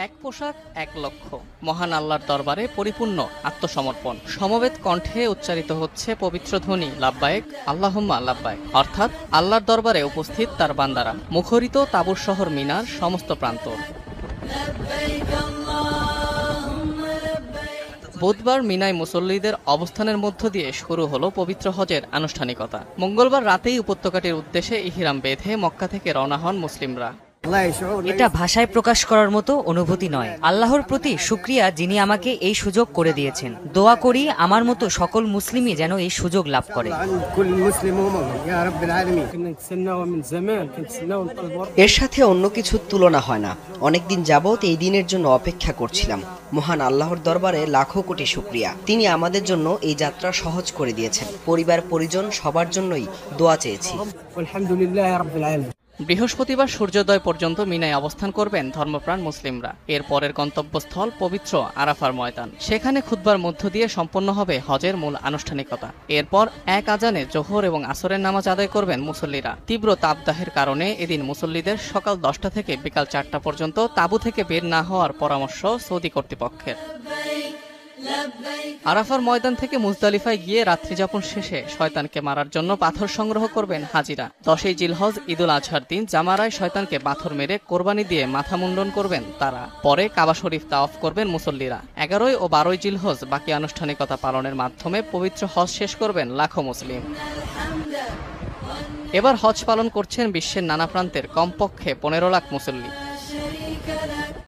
এক পোশাক এক লক্ষ্য, মহান আল্লাহর দরবারে পরিপূর্ণ আত্মসমর্পণ। সমবেত কণ্ঠে উচ্চারিত হচ্ছে পবিত্র ধ্বনি লাব্বায়েক আল্লাহুম্মা লাব্বায়েক, অর্থাৎ আল্লাহর দরবারে উপস্থিত তার বান্দারা। মুখরিত তাঁবুর শহর মিনার সমস্ত প্রান্তর। বুধবার মিনায় মুসল্লিদের অবস্থানের মধ্য দিয়ে শুরু হলো পবিত্র হজের আনুষ্ঠানিকতা। মঙ্গলবার রাতেই উপত্যকাটির উদ্দেশ্যে ইহরাম বেঁধে মক্কা থেকে রওনা হন মুসলিমরা। এটা ভাষায় প্রকাশ করার মতো অনুভূতি নয়। আল্লাহর প্রতি শুকরিয়া, যিনি আমাকে এই সুযোগ করে দিয়েছেন। দোয়া করি আমার মতো সকল মুসলিমই যেন এই সুযোগ লাভ করে। এর সাথে অন্য কিছুর তুলনা হয় না। অনেকদিন যাবৎ এই দিনের জন্য অপেক্ষা করছিলাম। মহান আল্লাহর দরবারে লাখো কোটি শুকরিয়া, তিনি আমাদের জন্য এই যাত্রা সহজ করে দিয়েছেন। পরিবার পরিজন সবার জন্যই দোয়া চেয়েছি। বৃহস্পতিবার সূর্যোদয় পর্যন্ত মিনায় অবস্থান করবেন ধর্মপ্রাণ মুসলিমরা। এর পরের গন্তব্যস্থল পবিত্র আরাফার ময়দান। সেখানে খুতবার মধ্য দিয়ে সম্পন্ন হবে হজের মূল আনুষ্ঠানিকতা। এরপর এক আজানে জোহর এবং আসরের নামাজ আদায় করবেন মুসল্লিরা। তীব্র তাপদাহের কারণে এদিন মুসল্লিদের সকাল 10টা থেকে বিকাল 4টা পর্যন্ত তাঁবু থেকে বের না হওয়ার পরামর্শ সৌদি কর্তৃপক্ষের। আরাফার ময়দান থেকে মুজদালিফায় গিয়ে রাত্রিযাপন শেষে শয়তানকে মারার জন্য পাথর সংগ্রহ করবেন হাজিরা। 10ই জিলহজ ঈদুল আজহার দিন জামারায় শয়তানকে পাথর মেরে কোরবানি দিয়ে মাথা মুন্ডন করবেন তারা। পরে কাবা শরীফ তাওয়াফ করবেন মুসল্লিরা। 11 ও 12 জিলহজ বাকি আনুষ্ঠানিকতা পালনের মাধ্যমে পবিত্র হজ শেষ করবেন লাখো মুসলিম। এবার হজ পালন করছেন বিশ্বের নানা প্রান্তের কমপক্ষে 15 লাখ মুসল্লি।